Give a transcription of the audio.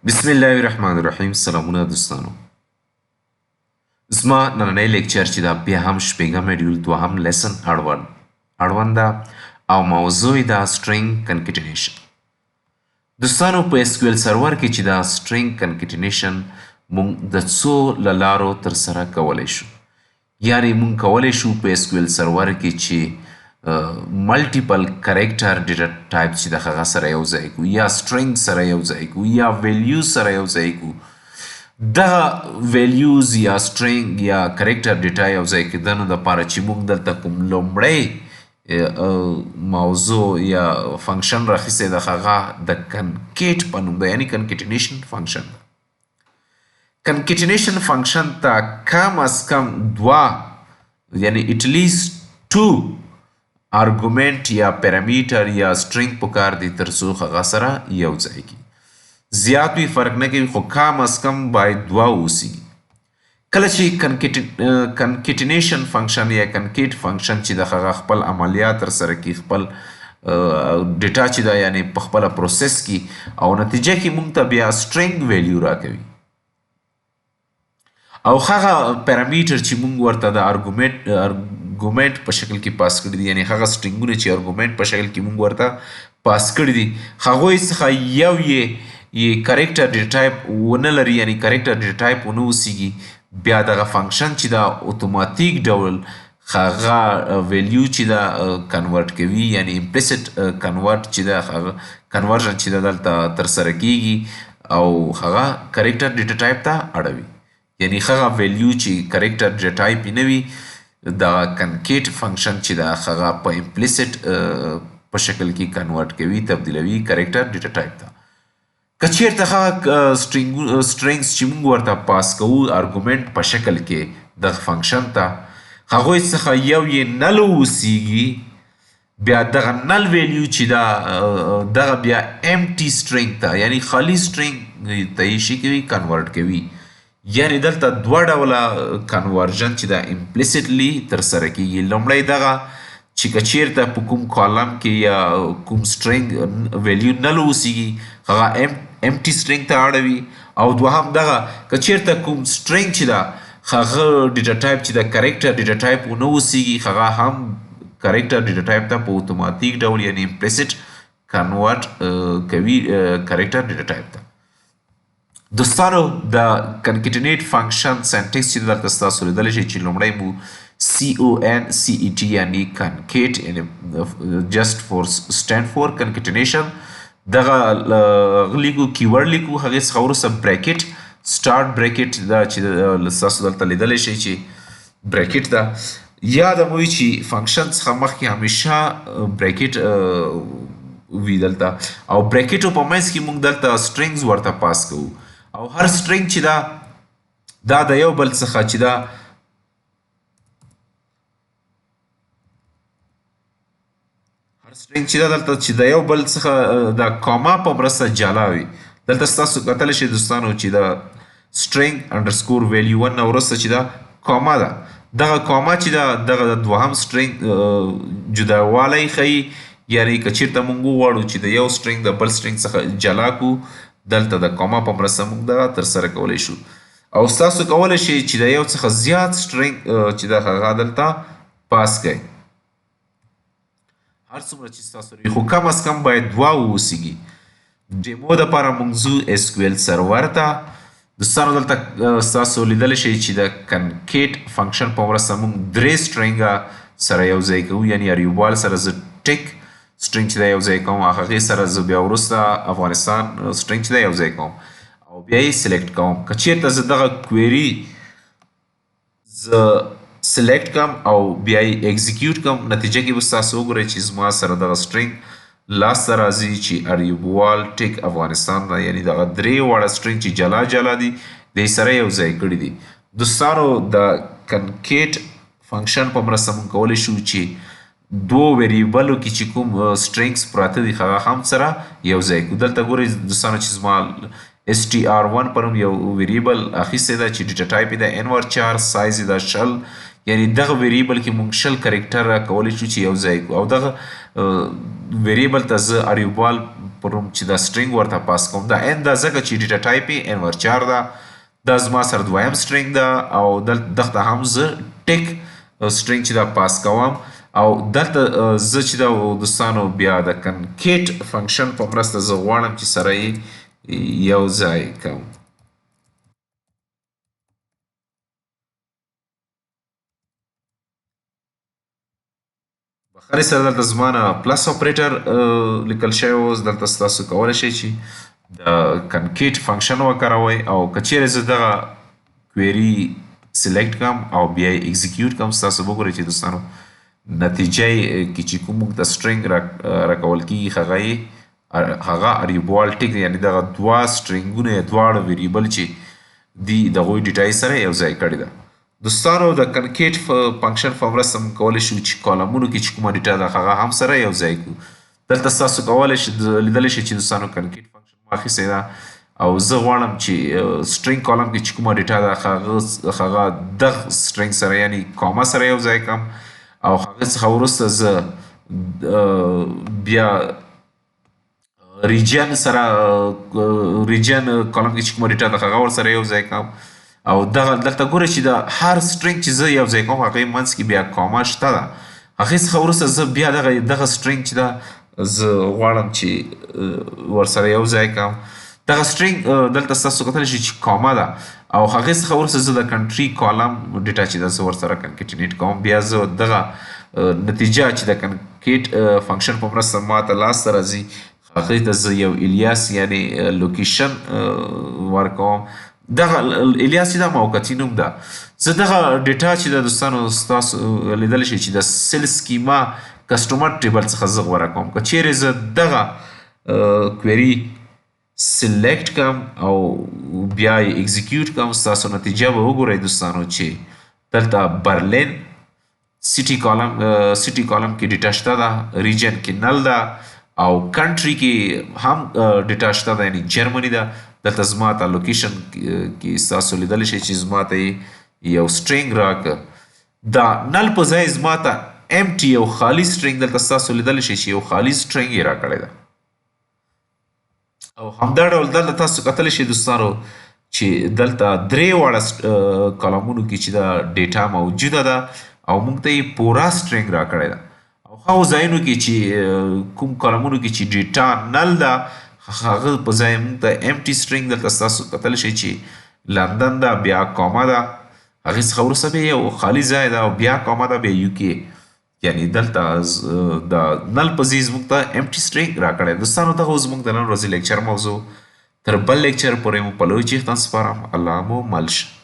بسم الله الرحمن الرحیم. سلامونه دوستانو. زما نننی لیکچر چې دا بیا هم شپږم موډیول دوهم لیسن اړوند ده او موضوع یې ده string concatenation. دوستانو په SQL سرور کې چې دا string concatenation مونږ د څو له لارو ترسره کولی شو. یعنې مونږ کولی شو په SQL سرور کې چې ملټیپل کریکټر ډیټا ټایپ چې د هغه سره یو ځای کو یا string سره یو ځای کو یا values سره یو ځای کو. دغه values یا string یا کریکټر ډیټا یو ځای کېدنو دپاره چې موږ دلته کوم لومړی موضوع یا فنکشن راخیستی د هغه د concat په نوم ده، یعنې concatenation فنکشن ده. concatenation فنکشن ته کم از کم دوه یعنې at least two ارګومنټ یا پیرامیټر یا سټرینګ پکار دی تر څو هغه سره یو ځای کی. زیات وي فرق نه کوي خو کم از کم باید دوه اوسي. کله چې کنکیټینیشن فنکشن یا کنکیټ فنکشن چې د هغه خپل عملیات تر سره کی، خپل ډیټا چې دا یعنی په خپل پروسس کی او نتیجه کې مونږ ته بیا سټرینګ ویلیو راکوي او هغه پیرامیټر چې مونږ ورته د ارګومنټ په شکل کې پاس کړی دي، یعنی هغه سټرینګونه چې ارګومنټ په شکل کې مونږ ورته پاس کړی دي، هغوی څخه یو یې کریکټر ډیټا ټایپ ونه لري، یعنی کریکټر ډیټا ټایپ ونه اوسیږي. بیا دغه فنکشن چې دا اتوماتیک ډول هغه ویلیو چې دا کنورټ کوي، یعنی امپلیسټ کنورټ چې دا هغه کنورژن چې دا دلته ترسره کیږي او هغه کریکټر ډیټا ټایپ ته اړوي، یعنی هغه ویلیو چې کریکټر ډیټا ټایپ یې نه وي دا کنکیټ فنکشن چې دا هغه په امپلیسټ په شکل کې کنورټ کوي، تبدیلوي کریکټر ډیټا ټایپ ته. که چیرته هغه سټرینګز چې موږ ورته پاس کوو ارګومنټ په شکل کې د فنکشن ته، هغوی څخه یو یې نل اوسیږي، بیا دغه نل ویلیو چې دا دغه بیا امټي سټرینګ ته یعنی خالي سټرینګ ته یې شي کوي کنورټ کوي. یعنی دلته دوه ډوله کنورژن چې دا امپلیسټلی ترسره کیږي. لومړی دغه چې که چیرته په کوم کالم کې یا کوم سټرینګ ویلیو نل اوسیږي هغه امټي سټرینګ ته اړوي، او دوهم دغه که چیرته کوم سټرینګ چې دا هغه ډیټا ټایپ چې دا کریکټر ډیټا ټایپ ونه اوسیږي هغه هم کریکټر ډیټا ټایپ ته په اتوماتیک ډول یعنی امپلیسټ کنورټ کوي کریکټر ډیټا ټایپ ته. دوستانو د کنکیټینیټ فنکشن سینټیکس چې دلته ستاسو لیدلی شئ چې لومړی مو CONCAT یعنی کنکیټ یعنی جسټ فور سټینډ فور کنکیټینیشن، دغه لیکو کیورډ لیکو، هغې څخه وروسته بریکټ سټارټ بریکټ دا چې ستاسو دلته لیدلی شئ چې بریکټ ده. یاد مو وي چې فنکشن څخه مخکې همیشه بریکټ وي دلته، او بریکټو په منځ کې موږ دلته سټرینګز ورته پاس کوو او هر سټرینګ چې دا د یو بل څخه چې دا هر سټرینګ چې دا دلته چې د یو بل څخه د کاما په مرسته جلا وي. دلته ستاسو کتلی شئ دوستانو چې دا سټرینګ انډرسکور ویلیو ون نه وروسته چې دا کاما ده، دغه کاما چې دغه د دوهم سټرینګ جداوالی ښیي، یعنی که چیرته موږ وغواړو چې د یو سټرینګ د بل سټرینګ څخه جلا کو، دلته د کاما په مرسته موږ دغه ترسره کولی شو. او ستاسو کولی شئ چې د یو څخه زیات سټرینګ چې د هغه دلته پاس کړئ، هر څومره چې ستاسو وي، خو کم از کم باید دوه واوسیږي. ډیمو دپاره موږ ځو SQL سرور ته. دوستانو دلته ستاسو لیدلی شئ چې د کنکیټ فنکشن په مرسته موږ درې سټرینګه سره یو ځای کوو، یعنی اریوبال سره زه ټیک سټرینګ چې دا یو ځای کوم، هغې سره زه بیا وروسته افغانستان سټرینګ چې دا یو ځای کوم او بیا یې سلیکټ کوم. که چیرته زه دغه کویري زه سلیکټ کم او بیا یې ایګزیکیوټ کم، نتیجه کې به ستاسو وګورئ چې زما سره دغه سټرینګ لاسته راځي چې اریوبال ټیک افغانستان ده، یعنی دغه درې واړه سټرینګ چې جلا جلا دي د یې سره یو ځای کړي دي. دوستانو د کنکیټ فنکشن په مرسته موږ کولی شو چې دو ویریبلو کې چې کوم سټرینګز پراته دي هغه هم سره یو ځای کړو. دلته ګورئ دوستانو چې زما str1 په نوم یو ویریبل اخیستی ده چې ډیټا ټایپ یې ده n/4، سایز یې ده 100، یعنی دغه ویریبل کې موږ 100 کریکټر کولی شو چې یو ځای کړو، او دغه ویریبل ته زه اریوبال پر روم چې دا سټرینګ ورته پاس کوم دا ان دا ځکه چې ډیټا ټایپ یې ان ور 4 ده دا زما سره دویم سټرینګ ده او دلته هم زه ټیک سټرینګ چې دا پاس کوم او دلته زه چې دا دوستانو بیا د کنکیټ فنکشن په مرسته زه غواړم چې سره یې یو ځای کوم بخاري سره دلته زما نه پلس اپریټر لیکل شوی اوس دلته ستاسو کولی شئ چې د کنکیټ فنکشن وکاروئ او که چیرې زه دغه کویري سلیکټ کړم او بیا یې اکزیکیوټ کړم ستاسو به وګورئ چې دوستانو نتیجه کې چې کوم موږ ته سټرینګ راکول کېږي هغه اریبوال ټیک دی یعنې دغه دوه سټرینګونه یې دواړه ویریبل چې دي د هغوی ډیټا یې سره یو ځای کړې ده دوستانو د کنکیټ فنکشن په مرسته موږ کولی شو چې کالمونو کې چې کومه ډیټا ده هغه هم سره یو ځای کړو دلته ستاسو کولی شئ لیدلی شئ چې دوستانو کنکیټ فنکشن مو اخیستی ده او زه غواړم چې سټرینګ کالم کې چې کومه ډیټا ده هغه دغه سټرینګ سره یعنې کاما سره یو ځای کړم او هغه څخه وروسته زه بیا ریجن سره ریجن کالم کې چې کومه ډیټا ده هغه ورسره یو ځای کړم او دلته ګوره چې د هر سټرینګ چې زه یو ځای کوم هغې منځ کې بیا کاما شته ده هغې څخه وروسته زه بیا دغه سټرینګ چې ده زه غواړم چې ورسره یو ځای کړم دغه سټرینګ دلته ستاسو کتلی شئ چې کاما ده او هغې څخه وروسته زه د کنټري کالم ډیټا چې ده زه ورسره کنکټینیټ کوم بیا زه دغه نتیجه چې د کنکیټ فنکشن په مرسته ماته لاسته راځي هغې ته زه یو الیاس یعنې لوکیشن ورکوم دغه الیاس چې دا موقتي نوم ده زه دغه ډیټا چې د دوستانو ستاسو لیدلی شئ چې د سیل سکیما کسټمر ټیبل څخه زه غوره کوم که چیرې زه دغه کویري سلیکټ کړم او بیا یې اکزیکیوټ کړم ستاسو نتیجه به وګورئ دوستانو چې دلته برلین سیټي کالم کې ډیټا شته ده ریجن کې نل ده او کنټري کې هم ډیټا شته ده یعنې جرمني ده دلته زما ته لوکیشن کې ستاسو لیدلی شئ چې زما ته یو سټرینګ راکړه دا نل په ځای زما ته امټي یو خالي سټرینګ دلته ستاسو لیدلی شئ چې یو خالي سټرینګ یې راکړی ده او همدا ډول دلته تاسو کتلی شئ دوستانو چې دلته درې واړه کالمونو کې چې دا ډیټا موجوده ده او موږ ته یې پوره سټرینګ راکړی ده او هغو ځایونو کې چې کوم کالمونو کې چې ډیټا نل ده هغه په ځای موږ ته امټي سټرینګ دلته ستاسو کتلی شئ چې لندن ده بیا کاما ده هغې څخه وروسته بیا یو خالي ځای ده او بیا کاما ده بیا یو کې یعنې دلته د نل په ځای زموږ ته امټي سټرینګ راکړی دوستانو دغه زموږ د نن ورځې لیکچر موضوع تر بل لیکچر پورې مو په لوی چیښتن سپارم الله مو مل شه